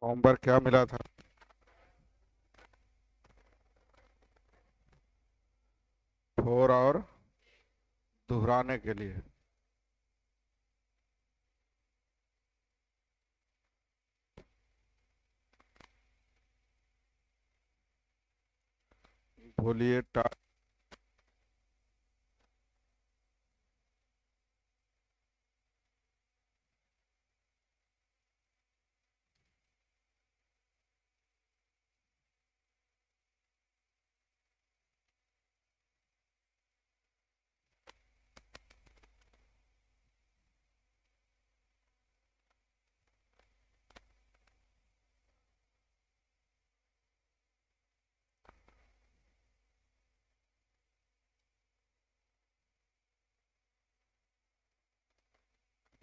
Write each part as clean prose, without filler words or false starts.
Homework क्या मिला था? फोर और दोहराने के लिए। बोलिए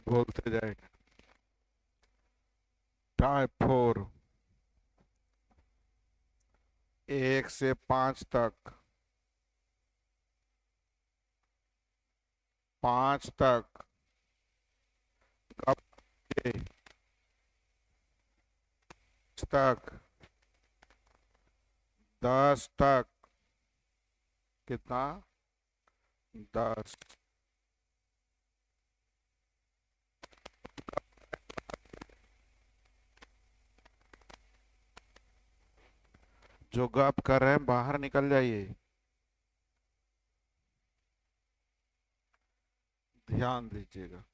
बोलते जाएंगे। टाइप फोर, 1 से 5 तक। 5 तक अब के 5 तक 10 तक। कितना? 10। जो गप कर रहे हैं बाहर निकल जाइए। ध्यान दीजिएगा।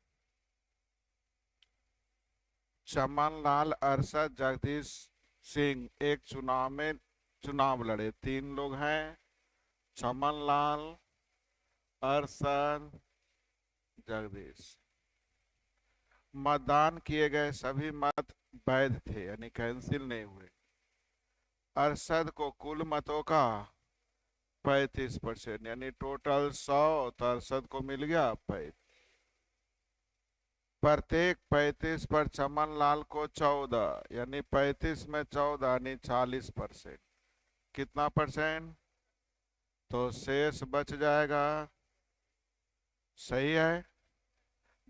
चमन लाल, अरशद, जगदीश सिंह एक चुनाव में चुनाव लड़े। 3 लोग हैं: चमन लाल, अरशद, जगदीश। मतदान किए गए सभी मत वैध थे, यानी कैंसिल नहीं हुए। अरशद को कुल मतों का 35%, यानी टोटल 100, तो अरशद को मिल गया 35। प्रत्येक 35 पर चमन लाल को 14, यानी 35 में 14 यानी 40%। कितना परसेंट? तो शेष बच जाएगा। सही है।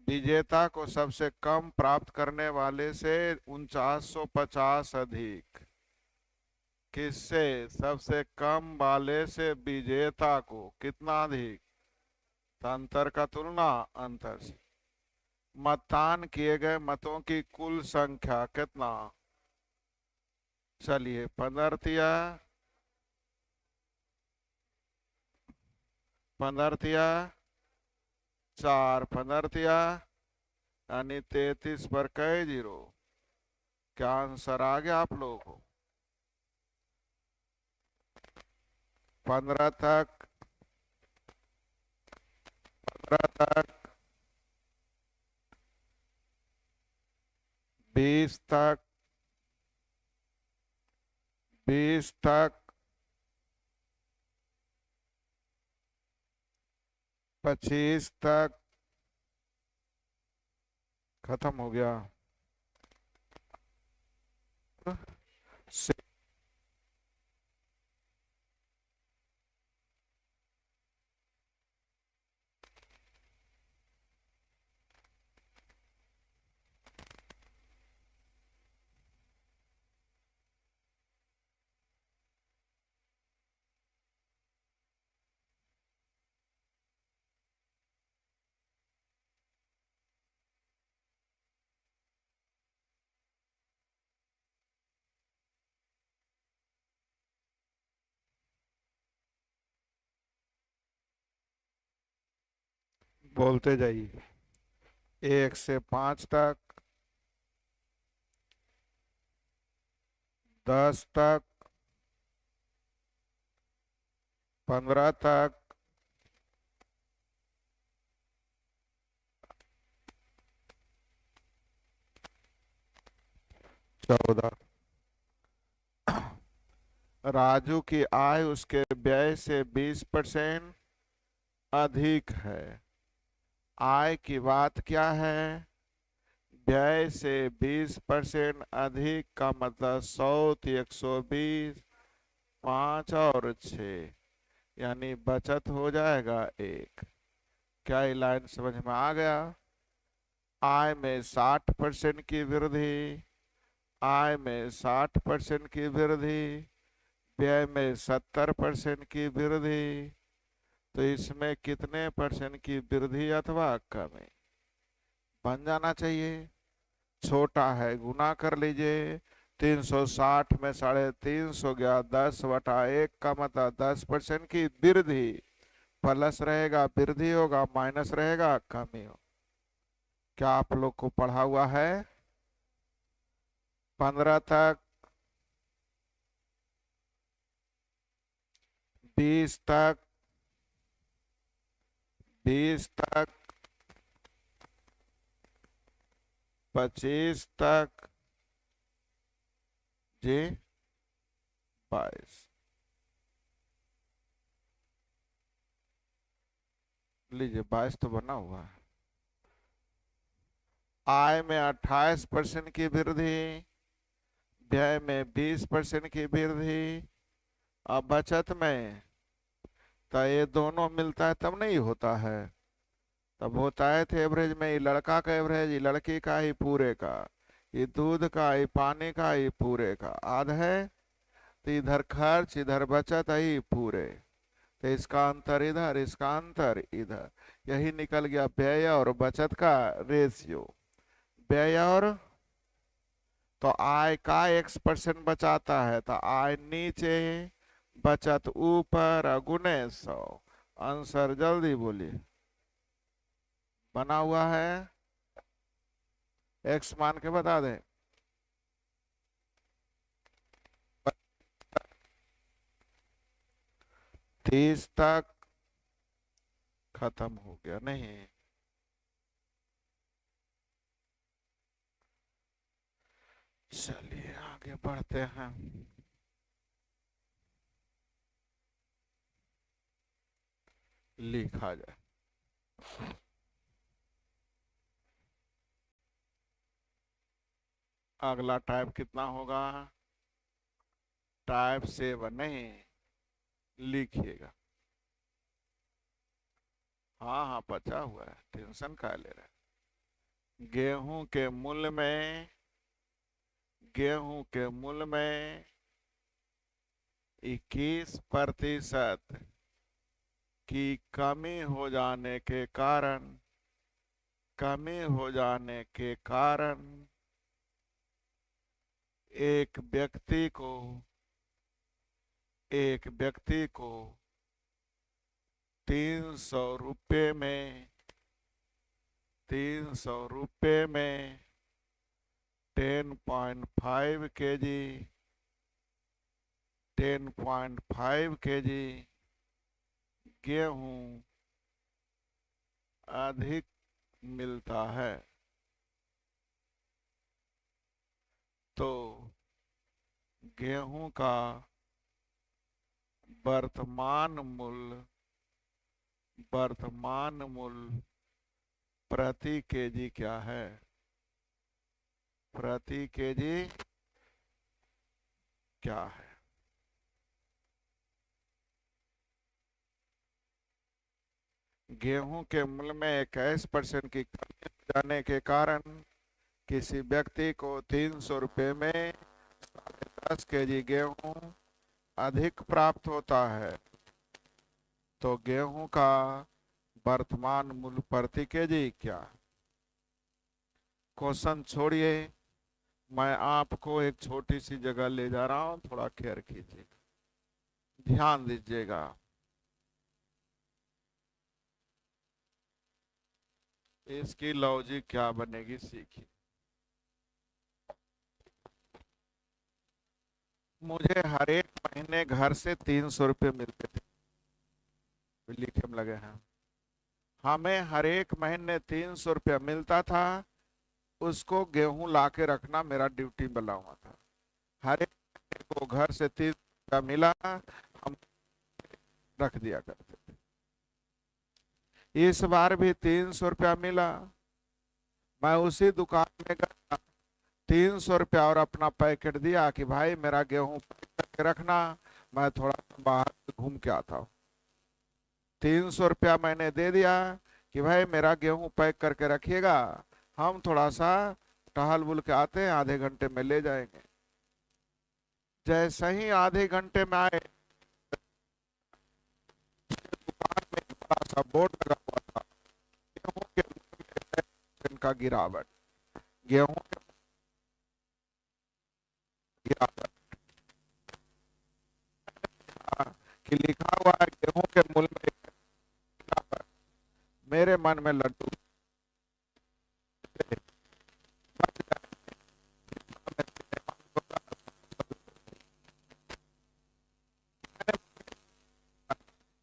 विजेता को सबसे कम प्राप्त करने वाले से 4950 अधिक। किससे? सबसे कम वाले से विजेता को कितना अधिक? तो अंतर का तुलना अंतर से। मतदान किए गए मतों की कुल संख्या कितना? चलिए 15 15 4 15 यानी 33 पर कई जीरो। क्या आंसर आ गया आप लोगों को? 15 तक, 15 तक, 20 तक, 20 तक, 25 तक। खत्म हो गया। से- बोलते जाइए। 1 से 5 तक, 10 तक, 15 तक, 14। राजू की आय उसके व्यय से 20% अधिक है। आय की बात क्या है? व्यय से 20% अधिक का मतलब 100 तो 120, 5 और 6, यानी बचत हो जाएगा 1। क्या ये लाइन समझ में आ गया? आय में 60% की वृद्धि, आय में 60% की वृद्धि, व्यय में 70% की वृद्धि, तो इसमें कितने परसेंट की वृद्धि अथवा कमी बन जाना चाहिए? छोटा है गुना कर लीजिए। 360 में 350 गया, 10/1 का मतलब 10% की वृद्धि। प्लस रहेगा वृद्धि होगा, माइनस रहेगा कमी हो। क्या आप लोग को पढ़ा हुआ है 15 तक, 20 तक, 20 तक, 25 तक, जी 22? लीजिए 22 तो बना हुआ है। आय में 28% की वृद्धि, व्यय में 20% की वृद्धि, और बचत में, तो ये दोनों मिलता है तब नहीं होता है। तब होता है तो एवरेज में, ये लड़का का एवरेज, ये लड़की का, ही पूरे का, ये दूध का, ये पानी का, ये पूरे का आध है। तो इधर खर्च इधर बचत है, ये पूरे। तो इसका अंतर इधर, इसका अंतर इधर, यही निकल गया व्यय और बचत का रेशियो। व्यय और, तो आय का X% बचाता है, तो आय नीचे, बचत ऊपर, गुने 100। आंसर जल्दी बोलिए। बना हुआ है, X मान के बता दें। 30 तक खत्म हो गया नहीं? चलिए आगे बढ़ते हैं। लिखा जाए। अगला टाइप कितना होगा? टाइप 7 नहीं, लिखिएगा। हाँ हाँ बचा हुआ है, टेंशन का ले रहे हैं। गेहूं के मूल्य में 21% की कमी हो जाने के कारण एक व्यक्ति को 300 रुपये में 10.5 केजी गेहूं अधिक मिलता है। तो गेहूं का वर्तमान मूल्य प्रति केजी क्या है? प्रति केजी क्या है? गेहूं के मूल्य में 21% की कमी हो जाने के कारण किसी व्यक्ति को 300 रुपये में 10 केजी गेहूं अधिक प्राप्त होता है। तो गेहूं का वर्तमान मूल्य प्रति केजी क्या? क्वेश्चन छोड़िए, मैं आपको एक छोटी सी जगह ले जा रहा हूं, थोड़ा केयर कीजिए, ध्यान दीजिएगा। इसकी लॉजिक क्या बनेगी सीखिए। मुझे हर एक महीने घर से 300 रुपये मिलते थे, लिखे में लगे हैं। हमें हर एक महीने 300 रुपया मिलता था, उसको गेहूं ला के रखना मेरा ड्यूटी बना हुआ था। हर एक महीने को घर से 300 रुपया मिला, हम रख दिया करते थे। इस बार भी 300 रुपया मिला, मैं उसी दुकान में गया, 300 रुपया और अपना पैकेट दिया कि भाई मेरा गेहूं पैक करके रखना, मैं थोड़ा बाहर घूम के आता हूँ। 300 रुपया मैंने दे दिया कि भाई मेरा गेहूं पैक करके रखिएगा, हम थोड़ा सा टहल बुल के आते हैं, आधे घंटे में ले जाएंगे। जैसे ही आधे घंटे में आए, दुकान में एक बड़ा सा बोर्ड लगा हुआ था, गेहूं के मूल्य में का गिरावट, गेहूं के गिरावट, कि लिखा हुआ है गेहूं के मूल्य में गिरावट। मेरे मन में लड्डू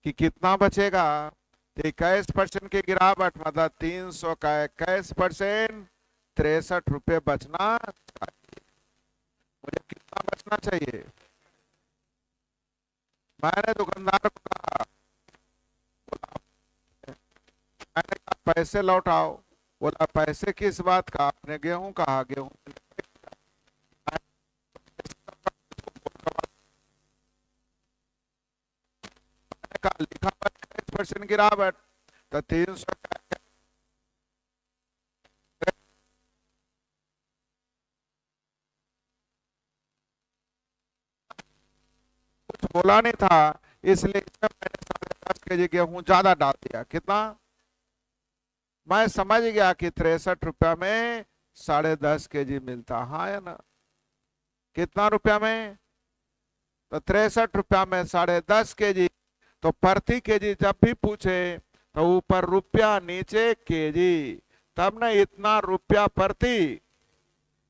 कि कितना बचेगा। 21% की गिरावट मतलब 300 का 21%, 63 रुपये बचना चाहिए। मुझे कितना बचना चाहिए? मैंने दुकानदार को कहा, बोला, मैंने कहा पैसे लौटाओ। बोला पैसे किस बात का? आपने गेहूं कहा, गेहूं। मैंने कहा लिखा 21% गिरावट, तो 300 कुछ बोला नहीं था, इसलिए इसमें मैंने 10.5 kg गेहूं ज्यादा डाल दिया। कितना? मैं समझ गया कि 63 रुपया में 10.5 kg मिलता। हाँ या ना? कितना रुपया में? तो 63 रुपया में 10.5 kg। तो प्रति केजी जब भी पूछे तो ऊपर रुपया, नीचे केजी, तब ना इतना रुपया प्रति,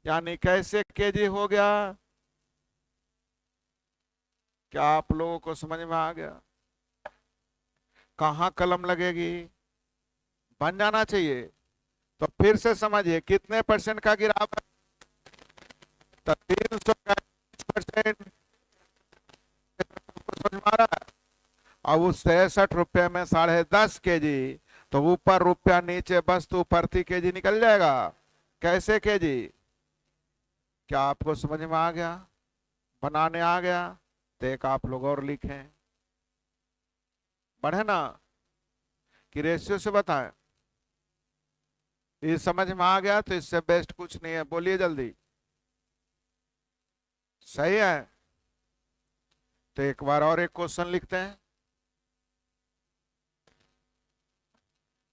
यानी कैसे केजी हो गया। क्या आप लोगों को समझ में आ गया? कहाँ कलम लगेगी? बन जाना चाहिए। तो फिर से समझिए, कितने परसेंट का गिरावट? तो 300 का 20%। समझ में आ रहा है? अब उस 63 रुपये में 10.5 kg, तो ऊपर रुपया, नीचे वस्तु, प्रति केजी निकल जाएगा। कैसे केजी? क्या आपको समझ में आ गया? बनाने आ गया? तो एक आप लोग और लिखें, बढ़े ना, कि रेशियो से बताएं। ये समझ में आ गया तो इससे बेस्ट कुछ नहीं है। बोलिए जल्दी। सही है? तो एक बार और एक क्वेश्चन लिखते हैं,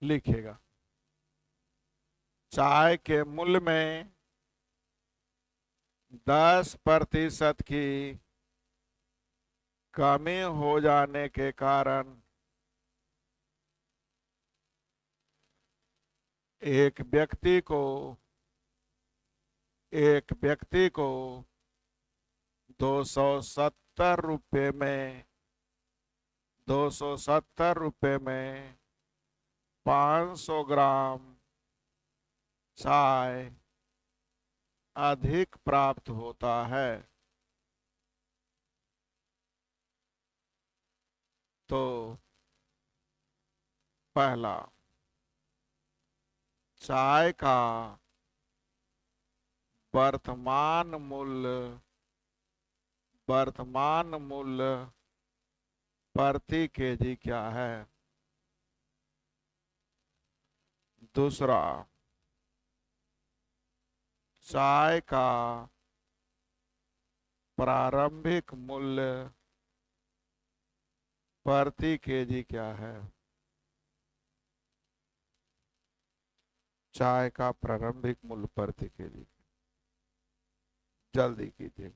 लिखिएगा। चाय के मूल्य में 10% की कमी हो जाने के कारण एक व्यक्ति को 270 रुपये में 500 ग्राम चाय अधिक प्राप्त होता है। तो पहला, चाय का वर्तमान मूल्य प्रति केजी क्या है? दूसरा, चाय का प्रारंभिक मूल्य प्रति केजी क्या है? चाय का प्रारंभिक मूल्य प्रति केजी। जल्दी कीजिए।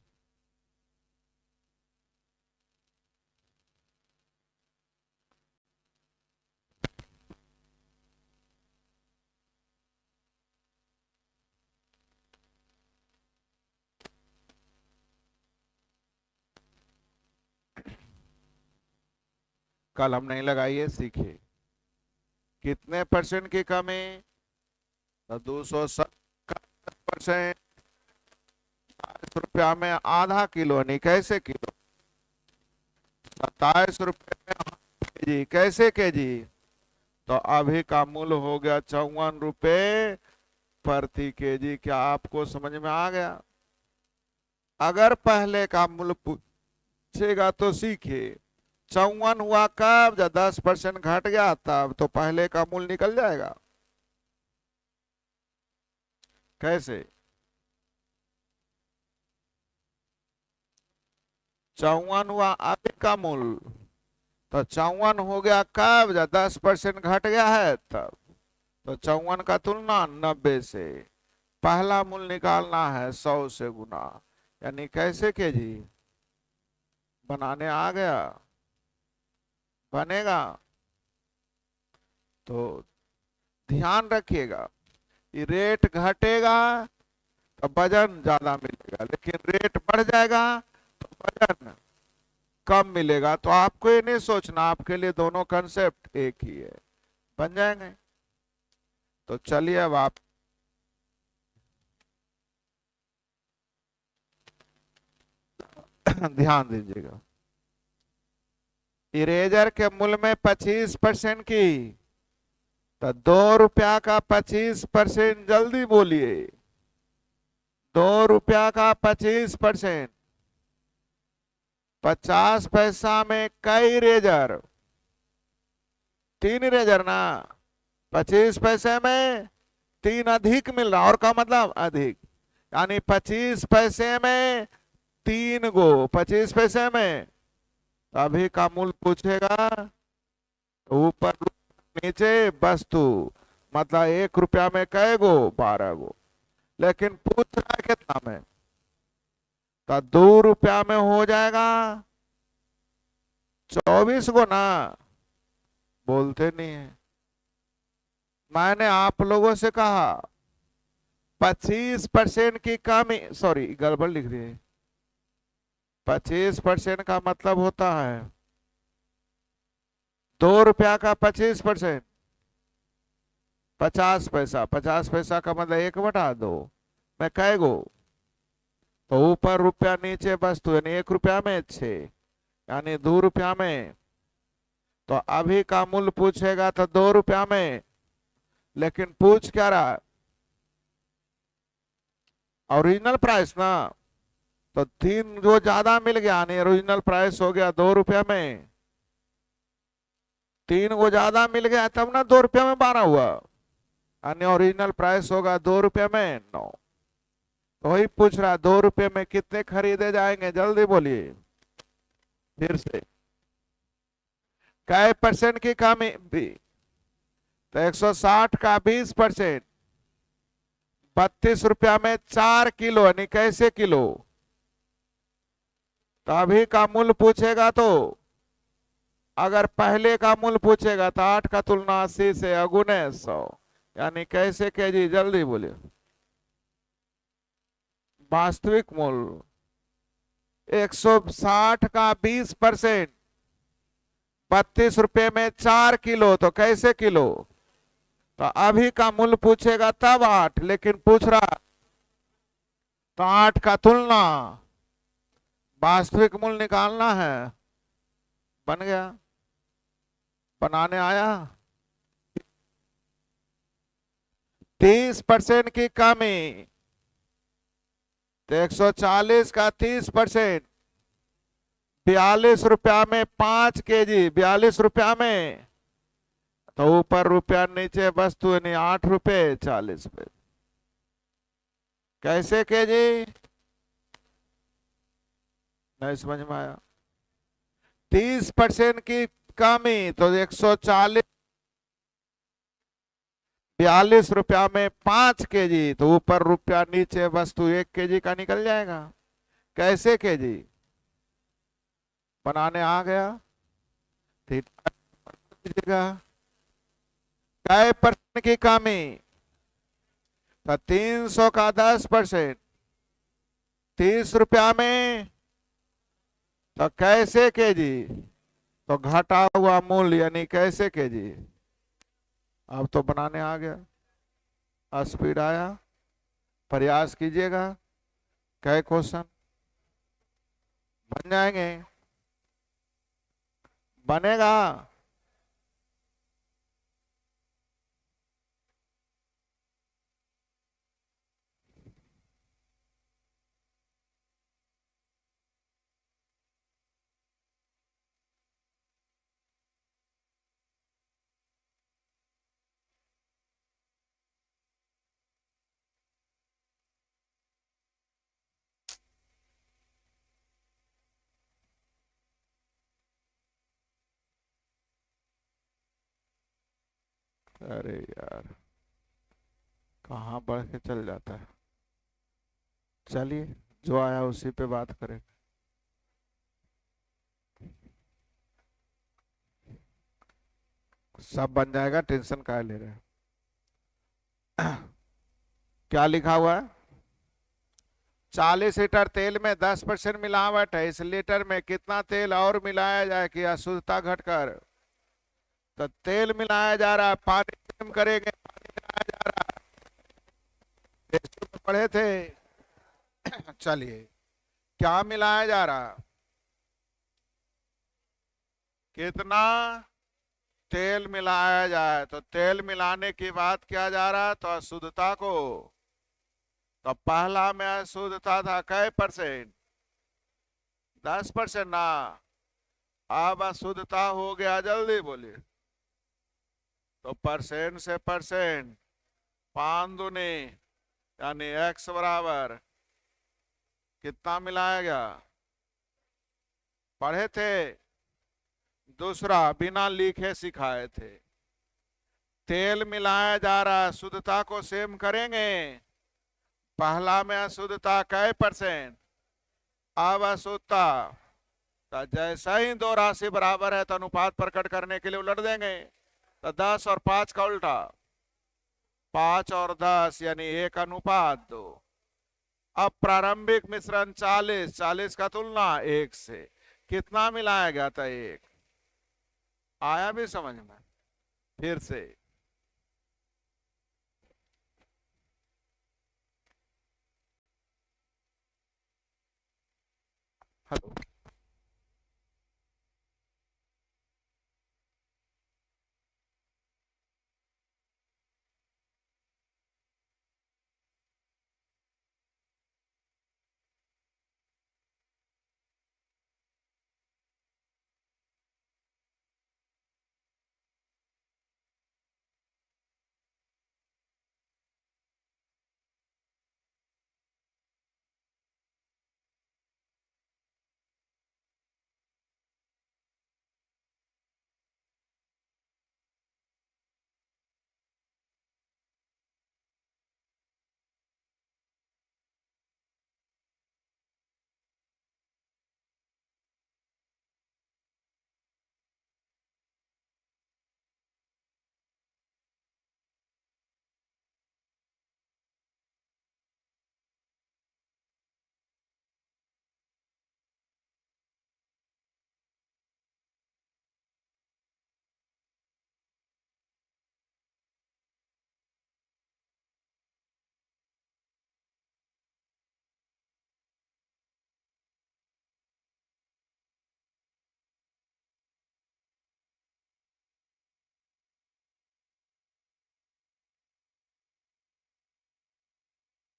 कल हम नहीं लगाइए, सीखिए। कितने परसेंट की कमी? तो 270%। 27 रुपया में आधा किलो, नहीं कैसे किलो? 27 रुपये में केजी, कैसे केजी? तो अभी का मूल्य हो गया 54 रुपये प्रति केजी। क्या आपको समझ में आ गया? अगर पहले का मूल्य पूछेगा तो सीखिए। 54 हुआ कब? जब 10% घट गया तब, तो पहले का मूल्य निकल जाएगा। कैसे? 54 हुआ अभी का मूल्य। तो 54 हो गया कब, जब 10% घट गया है तब। तो 54 का तुलना 90 से। पहला मूल्य निकालना है 100 से गुना। यानी कैसे के जी, बनाने आ गया, बनेगा। तो ध्यान रखिएगा, ये रेट घटेगा तो वजन ज्यादा मिलेगा, लेकिन रेट बढ़ जाएगा तो वजन कम मिलेगा। तो आपको ये नहीं सोचना, आपके लिए दोनों कंसेप्ट एक ही है, बन जाएंगे। तो चलिए अब आप ध्यान दीजिएगा। इरेजर के मूल्य में 25% की, तो 2 रुपया का 25%, जल्दी बोलिए। 2 रुपया का 25%, 50 पैसा में कई इरेजर, 3 इरेजर ना। 25 पैसे में 3 अधिक मिल रहा, और का मतलब अधिक, यानी 25 पैसे में 3 गो, 25 पैसे में। तो अभी का मूल्य पूछेगा, ऊपर नीचे वस्तु, मतलब 1 रुपया में कै गो, 12 गो। लेकिन पूछ रहा है कितना में, तो 2 रुपया में हो जाएगा 24 गो ना। बोलते नहीं है। मैंने आप लोगों से कहा 25% की कमी, सॉरी गड़बड़ लिख रही है। 25% का मतलब होता है 2 रुपया का 25%, 50 पैसा। 50 पैसा का मतलब 1/2 में कै गो। तो ऊपर रुपया नीचे वस्तु, यानी 1 रुपया में 6, यानी 2 रुपया में। तो अभी का मूल्य पूछेगा तो 2 रुपया में, लेकिन पूछ क्या रहा है, ओरिजिनल प्राइस ना। तो 3 जो ज्यादा मिल गया, यानी ओरिजिनल प्राइस हो गया 2 रुपया में। 3 गो ज्यादा मिल गया तब ना 2 रुपया में 12 हुआ, यानी ओरिजिनल प्राइस होगा 2 रुपया में 9। तो वही पूछ रहा 2 रुपये में कितने खरीदे जाएंगे, जल्दी बोलिए फिर से। कै परसेंट की कमी भी, तो 160 का 20%, 32 रुपया में 4 किलो, यानी कैसे किलो। तो अभी का मूल्य पूछेगा, तो अगर पहले का मूल्य पूछेगा तो 8 का तुलना 80 से, अगुने 100, यानी कैसे केजी, जल्दी बोलिए। वास्तविक मूल्य 160 का 20%, 32 रुपये में 4 किलो, तो कैसे किलो। तो अभी का मूल्य पूछेगा तब 8, लेकिन पूछ रहा तो 8 का तुलना, वास्तविक मूल्य निकालना है। बन गया, बनाने आया। 30% की कमी, तो 140 का 30%, 42 रुपया में 5 केजी, 42 रुपया में। तो ऊपर रुपया नीचे वस्तु, यानी 8 रुपये 40 पैसे। कैसे केजी, नहीं समझ में आया। 30% की कमी, तो 140, 42 रुपया में 5 केजी, तो ऊपर रुपया नीचे वस्तु 1 केजी का निकल जाएगा। कैसे केजी, बनाने आ गया। दीजिएगा। कै परसेंट की कमी, तो 300 का 10%, 30 रुपया में। तो कैसे केजी, तो घटा हुआ मूल्य, यानी कैसे केजी। अब तो बनाने आ गया, स्पीड आया। प्रयास कीजिएगा, कै क्वेश्चन बन जाएंगे, बनेगा। अरे यार, कहाँ बढ़ के चल जाता है। चलिए, जो आया उसी पे बात करें। सब बन जाएगा, टेंशन काहे ले रहे हैं। क्या लिखा हुआ है? 40 लीटर तेल में 10% मिलावट है, इस लीटर में कितना तेल और मिलाया जाए कि अशुद्धता घटकर? तो तेल मिलाया जा रहा है, पानी गर्म करेंगे, पानी मिलाया जा रहा है। टेस्ट में पढ़े थे। चलिए, क्या मिलाया जा रहा? कितना तेल मिलाया जाए? तो तेल मिलाने की बात किया जा रहा है, तो अशुद्धता को, तो पहला में अशुद्धता था कै परसेंट? 10% ना। अब अशुद्धता हो गया, जल्दी बोलिए। तो परसेंट से परसेंट, 5 दूनी यानी x बराबर कितना मिलाया गया? पढ़े थे। दूसरा बिना लिखे सिखाए थे। तेल मिलाया जा रहा है, शुद्धता को सेम करेंगे। पहला में अशुद्धता कै परसेंट? अब अशुद्धता, तो जैसा ही दो राशि बराबर है तो अनुपात प्रकट करने के लिए उलट देंगे। तो 10 और 5 का उल्टा, 5 और 10 यानी 1:2। अब प्रारंभिक मिश्रण 40, 40 का तुलना 1 से, कितना मिलाया गया था? 1। आया भी समझ में? फिर से हेलो।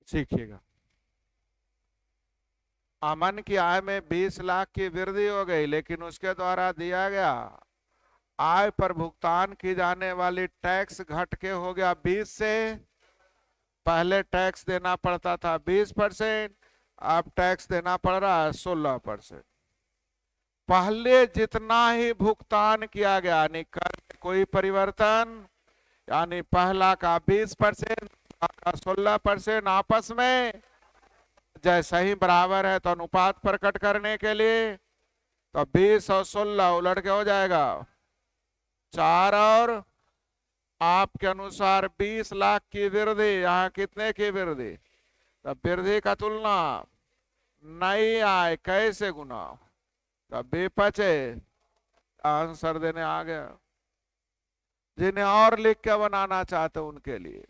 सीखिएगा। अमन की आय में 20 लाख की वृद्धि हो गई, लेकिन उसके द्वारा दिया गया आय पर भुगतान की जाने वाली टैक्स घट के हो गया 20 से। पहले टैक्स देना पड़ता था 20%, अब टैक्स देना पड़ रहा है 16%। पहले जितना ही भुगतान किया गया, यानी कर में कोई परिवर्तन, यानी पहला का 20%, का 16% आपस में जैसा ही बराबर है तो अनुपात प्रकट करने के लिए, तो 20 और 16 उलट के हो जाएगा 4। और आपके अनुसार 20 लाख की वृद्धि, यहाँ कितने की वृद्धि? तो वृद्धि का तुलना नई आय कैसे गुना, तो बेपचे आंसर देने आ गया। जिन्हें और लिख के बनाना चाहते उनके लिए,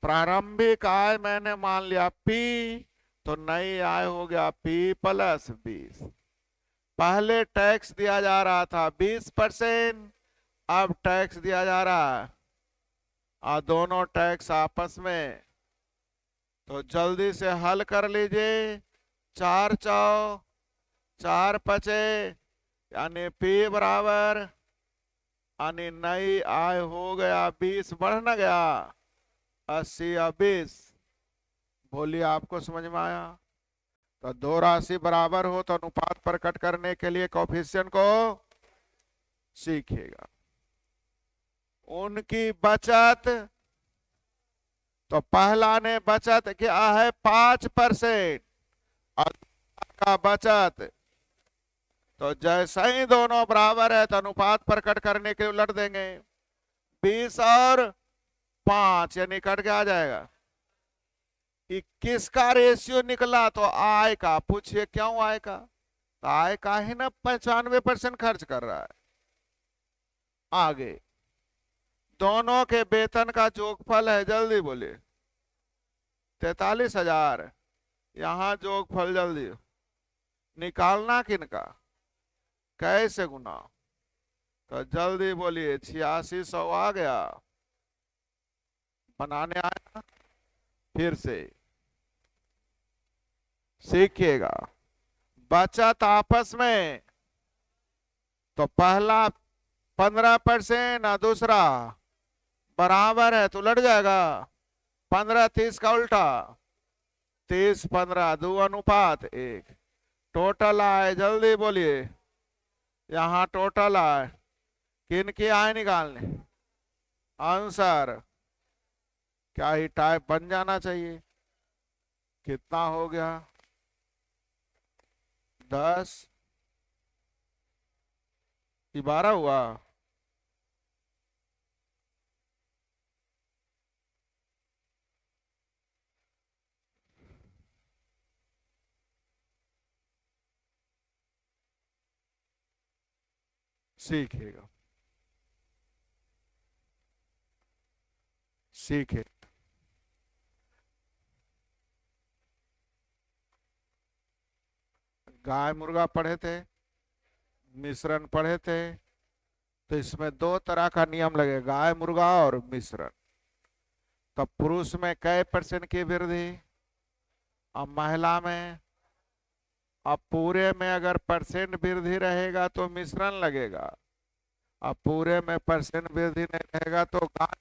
प्रारंभिक आय मैंने मान लिया P, तो नई आय हो गया P + 20। पहले टैक्स दिया जा रहा था 20%, अब टैक्स दिया जा रहा है, और दोनों टैक्स आपस में, तो जल्दी से हल कर लीजिए। 4 चौ 4 पचे, यानी P बराबर, यानी नई आय हो गया 20, बढ़ न गया 80 या 20। बोलिए, आपको समझ में आया? तो दो राशि बराबर हो तो अनुपात प्रकट करने के लिए कोफिशिएंट को सीखिएगा। उनकी बचत, तो पहला ने बचत किया है 5% और का बचत, तो जैसे ही दोनों बराबर है तो अनुपात प्रकट करने के लिए उलट देंगे। 20 और 5 यानी कट के आ जाएगा 21 का रेशियो निकला। तो आय का पूछिए क्यों आय का, तो आय का ही ना 95% खर्च कर रहा है। आगे दोनों के वेतन का जोगफल है, जल्दी बोलिए 43,000। यहां जोगफल जल्दी निकालना किनका, कैसे गुना, तो जल्दी बोलिए 8600 आ गया, बनाने आया। फिर से सीखिएगा। बचत आपस में, तो पहला 15% और दूसरा बराबर है तो लड़ जाएगा। 15 30 का उल्टा, 30 15 2 अनुपात 1। टोटल आए जल्दी बोलिए, यहाँ टोटल आए, किन की आए निकालने, आंसर क्या ही टाइप बन जाना चाहिए। कितना हो गया 10 कि 12 हुआ। सीखेगा, सीखे। गाय मुर्गा पढ़े थे, मिश्रण पढ़े थे, तो इसमें 2 तरह का नियम लगेगा, गाय मुर्गा और मिश्रण। तो पुरुष में कै % की वृद्धि, अब महिला में, अब पूरे में अगर % वृद्धि रहेगा तो मिश्रण लगेगा, अब पूरे में % वृद्धि नहीं रहेगा तो गाय।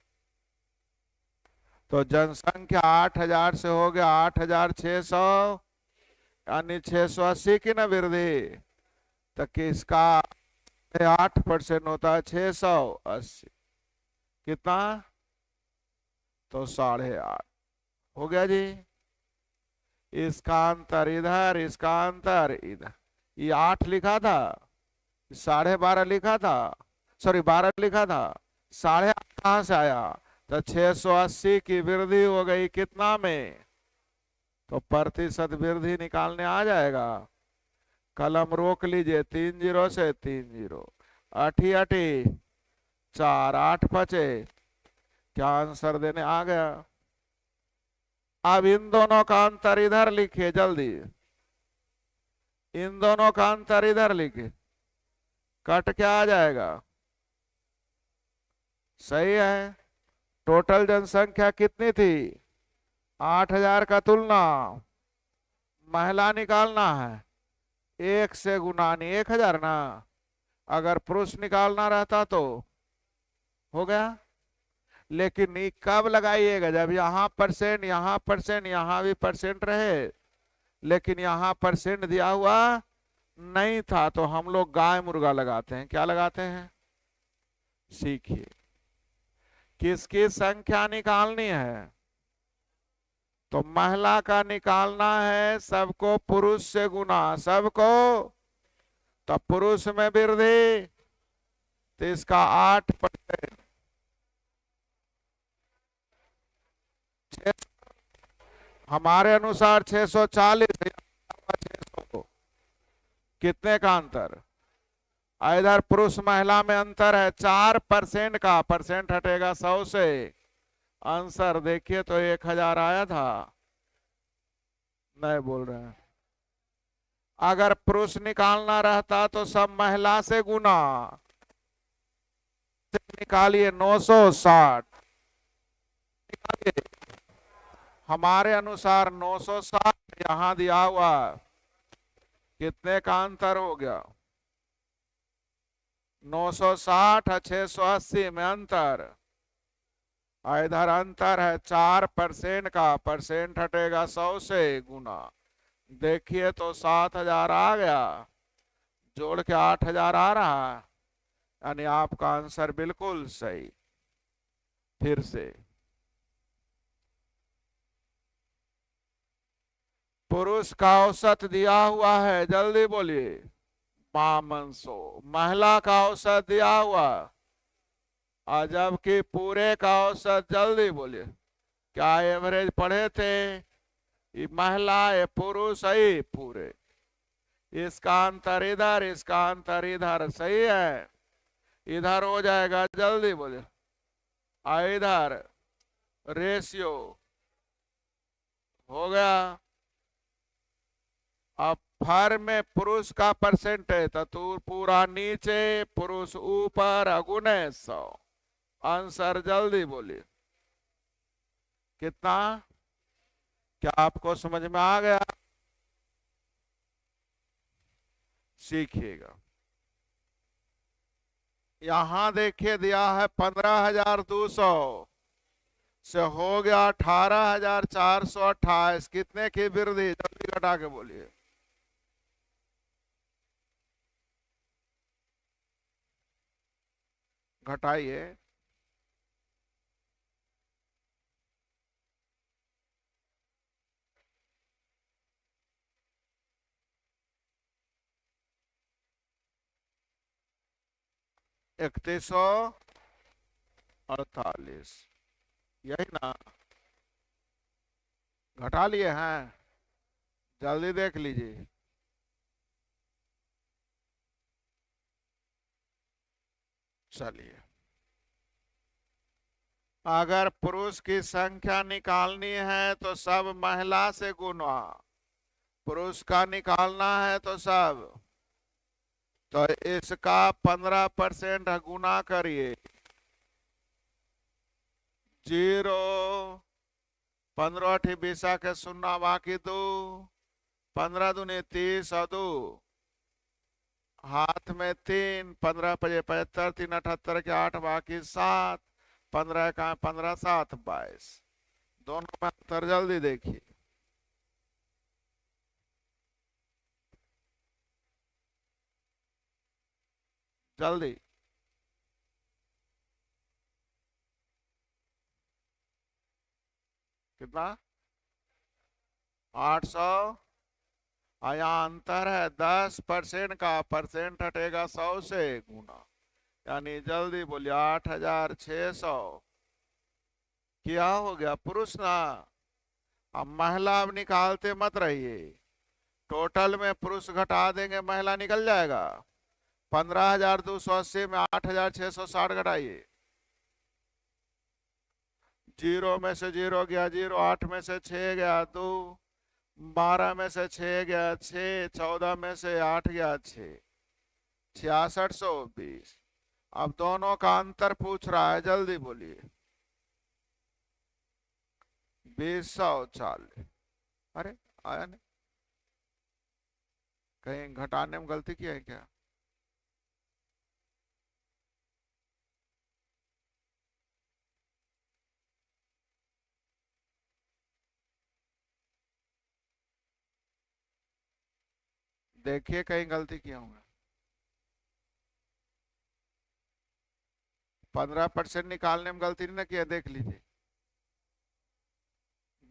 तो जनसंख्या 8000 से हो गया 8600, यानी 680 की न वृद्धि, तो किसका 8% होता है 680, कितना, तो 8.5 हो गया जी। इसका अंतर इधर, इसका अंतर इधर, ये 8 लिखा था, 12.5 लिखा था, सॉरी 12 लिखा था, 8.5 कहां से आया, तो 680 की वृद्धि हो गई कितना में, तो प्रतिशत वृद्धि निकालने आ जाएगा। कलम रोक लीजिए, 3 0 से 3 0, 8 8 4 8 बचे, क्या आंसर देने आ गया। अब इन दोनों का अंतर इधर लिखिए जल्दी, इन दोनों का अंतर इधर लिखिए, कट क्या आ जाएगा, सही है। टोटल जनसंख्या कितनी थी, 8000 का तुलना, महिला निकालना है, 1 से गुना नहीं 1000 ना, अगर पुरुष निकालना रहता तो हो गया। लेकिन ये कब लगाइएगा, जब यहाँ % यहाँ % यहाँ भी % रहे, लेकिन यहाँ % दिया हुआ नहीं था, तो हम लोग गाय मुर्गा लगाते हैं। क्या लगाते हैं, सीखिए। किसकी संख्या निकालनी है, तो महिला का निकालना है, सबको पुरुष से गुना, सबको, तो पुरुष में वृद्धि, तो इसका 8%, हमारे अनुसार 640, 600 कितने का अंतर, इधर पुरुष महिला में अंतर है 4% का, % हटेगा 100 से, आंसर देखिए तो 1000 आया था, नहीं बोल रहे हैं। अगर पुरुष निकालना रहता तो सब महिला से गुना, निकालिए 960, निकालिए, हमारे अनुसार 960, यहां दिया हुआ कितने का अंतर हो गया, 960 और 680 में अंतर, इधर अंतर है 4% का, % हटेगा 100 से, गुना, देखिए तो 7000 आ गया, जोड़ के 8000 आ रहा है, यानी आपका आंसर बिल्कुल सही। फिर से, पुरुष का औसत दिया हुआ है, जल्दी बोलिए। मामनसो। महिला का औसत दिया हुआ, और जबकि पूरे का औसत, जल्दी बोलिए। क्या एवरेज पढ़े थे? ये महिला, ये पुरुष, सही पूरे। इसका अंतर इधर, इसका अंतर इधर, सही है। इधर हो जाएगा, जल्दी बोलिए। इधर रेशियो हो गया। अब फर में पुरुष का परसेंटेज, तो पूरा नीचे, पुरुष ऊपर, अगुने 100। आंसर जल्दी बोलिए, कितना? क्या आपको समझ में आ गया? सीखिएगा। यहां देखिए दिया है 15,200 से हो गया 18,428। कितने की वृद्धि? जल्दी घटा के बोलिए। घटाइए। इकतीस सौ 48, यही ना? घटा लिए हैं? जल्दी देख लीजिए। चलिए, अगर पुरुष की संख्या निकालनी है तो सब महिला से गुना, पुरुष का निकालना है तो सब, तो इसका 15% गुना करिए। 0, 15 अठी 20 के 0 बाकी 2, 15 दूनी 30 और 2, हाथ में 3, 15 पजे 75, 3 78 के 8 बाकी 7, 15 का 15, 7 22। दोनों में अंतर जल्दी देखिए। जल्दी। कितना? 800। यहाँ अंतर है 10% का, परसेंट हटेगा 100 से गुना, यानी जल्दी बोलिए 8,600। क्या हो गया? पुरुष ना। अब महिला अब निकालते मत रहिए, टोटल में पुरुष घटा देंगे, महिला निकल जाएगा। 15,280 में 8,660 घटाइए। 0 में से 0 गया 0, 8 में से 6 गया 2, 12 में से 6 गया 6, 14 में से 8 गया 6, 6620। अब दोनों का अंतर पूछ रहा है, जल्दी बोलिए। 2040। अरे आया नहीं, कहीं घटाने में गलती किया है क्या? देखिए कहीं गलती किया होगा। 15% निकालने में गलती नहीं किया, देख लीजिए।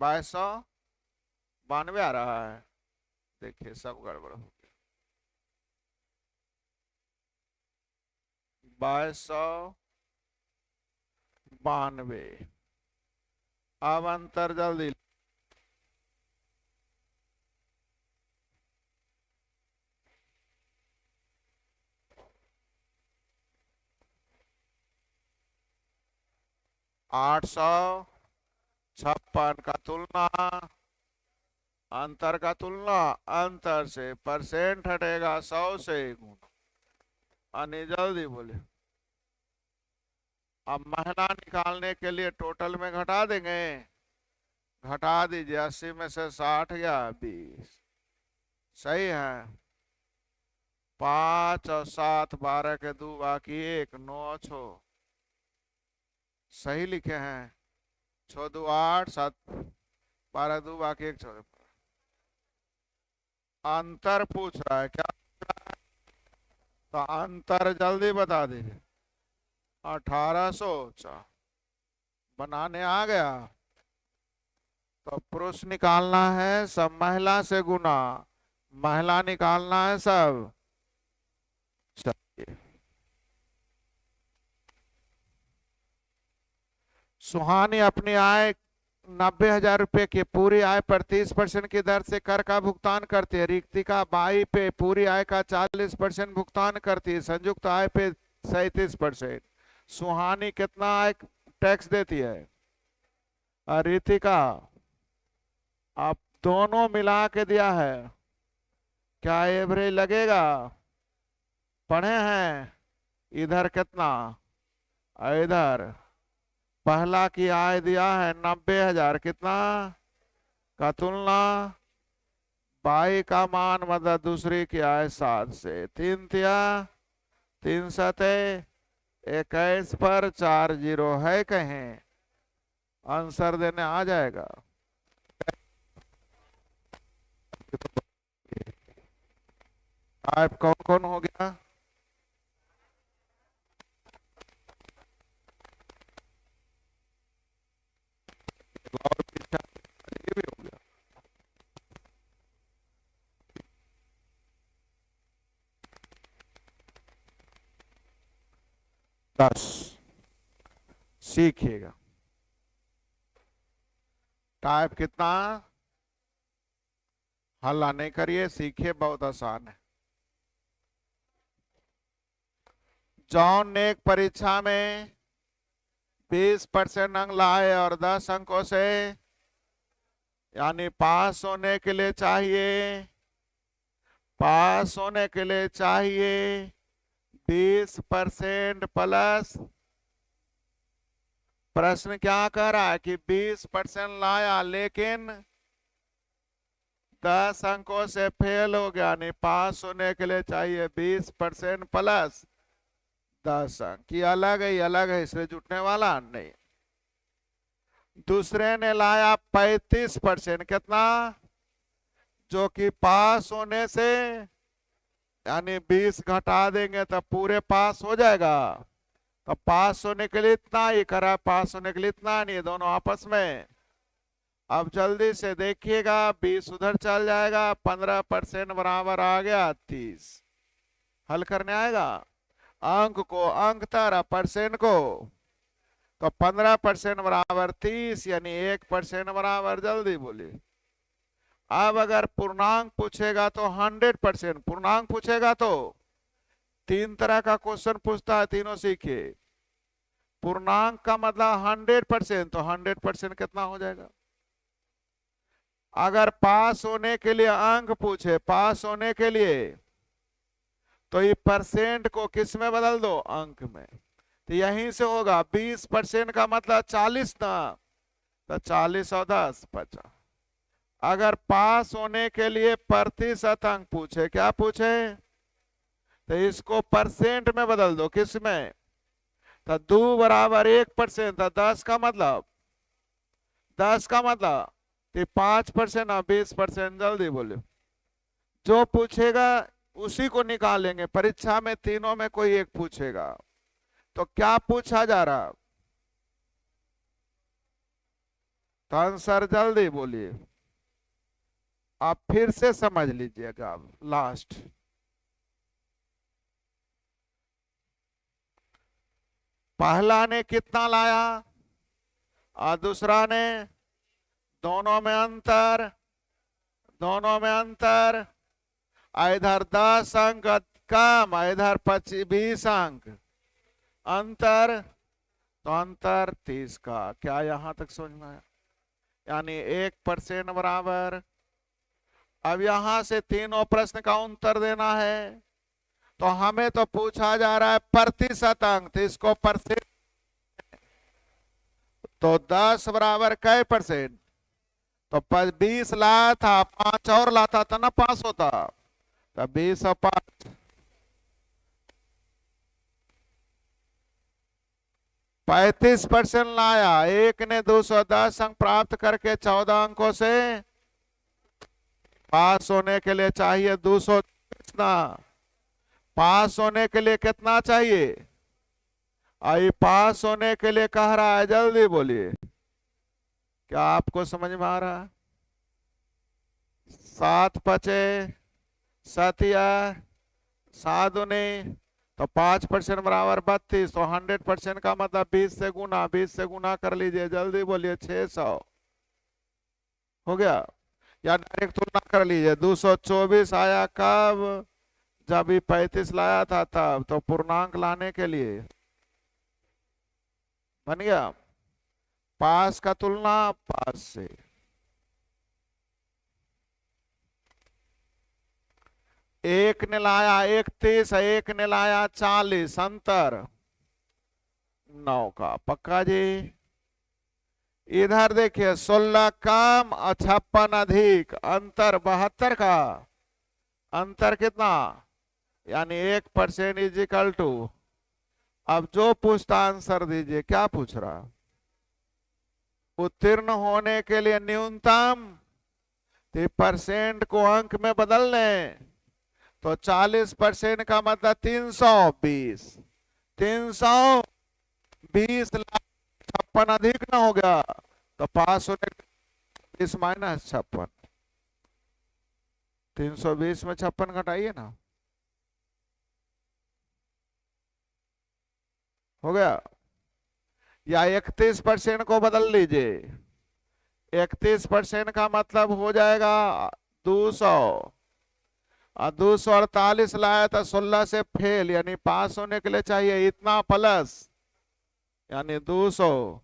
2292 आ रहा है। देखिए सब गड़बड़ हो गया। 2292। अब अंतर जल्दी। 856 का तुलना, अंतर का तुलना, अंतर से परसेंट हटेगा 100 से गुना, यानी जल्दी बोले। अब महिला निकालने के लिए टोटल में घटा देंगे। घटा दीजिए, 80 में से 60 या 20, सही है। 5 और 7, 12 के 2 बाकी 1, 9 छो, सही लिखे हैं। 6 2 8, 7 12 2 बाकी 1 छो। अंतर पूछ रहा है क्या? तो अंतर जल्दी बता दीजिए। 1800 बनाने आ गया। तो पुरुष निकालना है सब महिला से गुना, महिला निकालना है सब। चलिए, सुहानी अपनी आय 90,000 रुपए की पूरी आय पर 30% की दर से कर का भुगतान करती है। रिक्तिका बाई पे पूरी आय का 40% भुगतान करती है। संयुक्त आय पे 37%। सुहानी कितना आय टैक्स देती है? और रितिका, आप दोनों मिला के दिया है, क्या एवरेज लगेगा? पढ़े हैं? इधर कितना और इधर? पहला की आय दिया है 90,000, कितना का तुलना बाई का मान मतलब दूसरी की आय 7 से। 3 तिया 3 सते 21 पर 4 जीरो है कहीं? आंसर देने आ जाएगा। आप कौन कौन हो गया? और पीछा ये भी हो गया। 10 सीखिएगा। टाइप कितना? हल्ला नहीं करिए, सीखिए, बहुत आसान है। जॉन ने एक परीक्षा में 20% अंक लाए और 10 अंकों से, यानी पास होने के लिए चाहिए, पास होने के लिए चाहिए 20% प्लस। प्रश्न क्या कह रहा है कि 20% लाया लेकिन 10 अंकों से फेल हो गया, नहीं पास होने के लिए चाहिए 20% प्लस 10 अंक। ये अलग है, ये अलग है, इसलिए जुटने वाला नहीं। दूसरे ने लाया 35%, कितना? जो कि पास होने से, यानी 20 घटा देंगे तो पूरे पास हो जाएगा। तो पास होने के लिए इतना, ये करा पास होने के लिए इतना, नहीं दोनों आपस में। अब जल्दी से देखिएगा, 20 उधर चल जाएगा, 15% बराबर आ गया 30। हल करने आएगा अंक को, अंक तारा परसेंट को, तो 15% बराबर 30, यानी 1% बराबर, जल्दी बोलिए। अब अगर पूर्णांक पूछेगा तो 100%, पूर्णांक पूछेगा तो 3 तरह का क्वेश्चन पूछता है, तीनों सीखिए। पूर्णांक का मतलब 100%, तो 100% कितना हो जाएगा? अगर पास होने के लिए अंक पूछे, पास होने के लिए, तो ये परसेंट को किस में बदल दो? अंक में। तो यहीं से होगा 20% का मतलब 40 ना, तो 40 और 10 50। अगर पास होने के लिए प्रतिशत अंक पूछे, क्या पूछे? तो इसको परसेंट में बदल दो, किस में? तो 2 बराबर 1%, तो 10 का मतलब, 10 का मतलब 5% और 20%, जल्दी बोलो। जो पूछेगा उसी को निकालेंगे। परीक्षा में तीनों में कोई एक पूछेगा, तो क्या पूछा जा रहा? तो आंसर जल्दी बोलिए। आप फिर से समझ लीजिएगा। लास्ट पहला ने कितना लाया और दूसरा ने, दोनों में अंतर, दोनों में अंतर। इधर 10 अंक कम, इधर 20 अंक अंतर, तो अंतर 30 का। क्या यहां तक समझ में आया? यानी 1% बराबर। अब यहां से तीनों प्रश्न का उत्तर देना है, तो हमें तो पूछा जा रहा है प्रतिशत अंक, तो इसको परसेंट, तो 10 बराबर कै परसेंट? तो 20 लाया था, 5 और लाता था ना, पास होता। तो 20 और 5, 35% लाया। एक ने 210 अंक प्राप्त करके 14 अंकों से पास होने के लिए चाहिए 230 ना, पास होने के लिए कितना चाहिए? आई पास होने के लिए कह रहा है, जल्दी बोलिए। क्या आपको समझ में आ रहा है? 7 × 5 सतिया 7 दूनी, तो 5% बराबर 32, तो 100% का मतलब 20 से गुना कर लीजिए, जल्दी बोलिए। 600 हो गया। या डायरेक्ट तुलना कर लीजिए। 224 आया कब? जब ये 35 लाया था तब। तो पूर्णांक लाने के लिए बन गया। पास का तुलना पास से। एक ने लाया 31, एक ने लाया 40, अंतर 9 का। पक्का जी? इधर देखिए, 16 कम और 56 अधिक, अंतर 72 का। अंतर कितना? यानी 1% इज इक्वल टू। अब जो पूछता आंसर दीजिए। क्या पूछ रहा? उत्तीर्ण होने के लिए न्यूनतम, तो परसेंट को अंक में बदल लें, तो 40% का मतलब 320। 320 लाख 56 अधिक ना हो गया, तो पास होने 20 माइनस 56। 320 में 56 घटाइए ना, हो गया। या 31% को बदल लीजिए। 31% का मतलब हो जाएगा 200, और 248 लाया था 16 से फेल, यानी पास होने के लिए चाहिए इतना प्लस, यानी 200।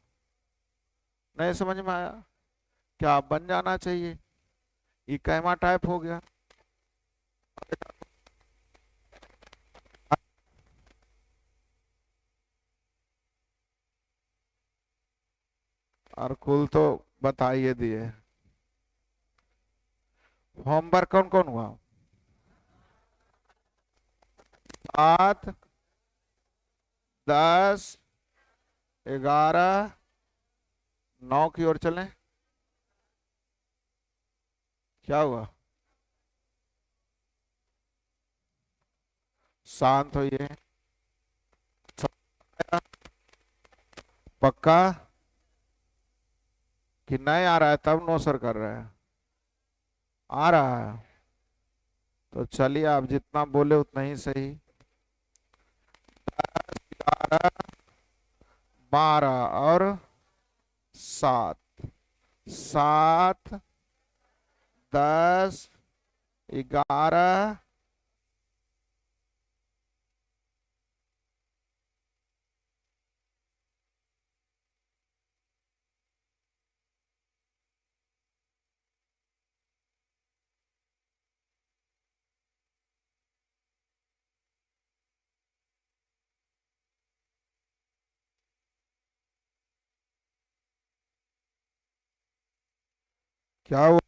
नहीं समझ में आया? क्या बन जाना चाहिए? ये कैमा टाइप हो गया। और कुल तो बताइए दिए। होमवर्क कौन कौन हुआ? 7, 10, 11, 9 की ओर चलें। क्या हुआ? शांत होइए। पक्का कि नहीं आ रहा है? तब नो सर कर रहे हैं। आ रहा है तो चलिए, आप जितना बोले उतना ही सही। 11, 12 और 7। 7, 10, 11, क्या हुआ?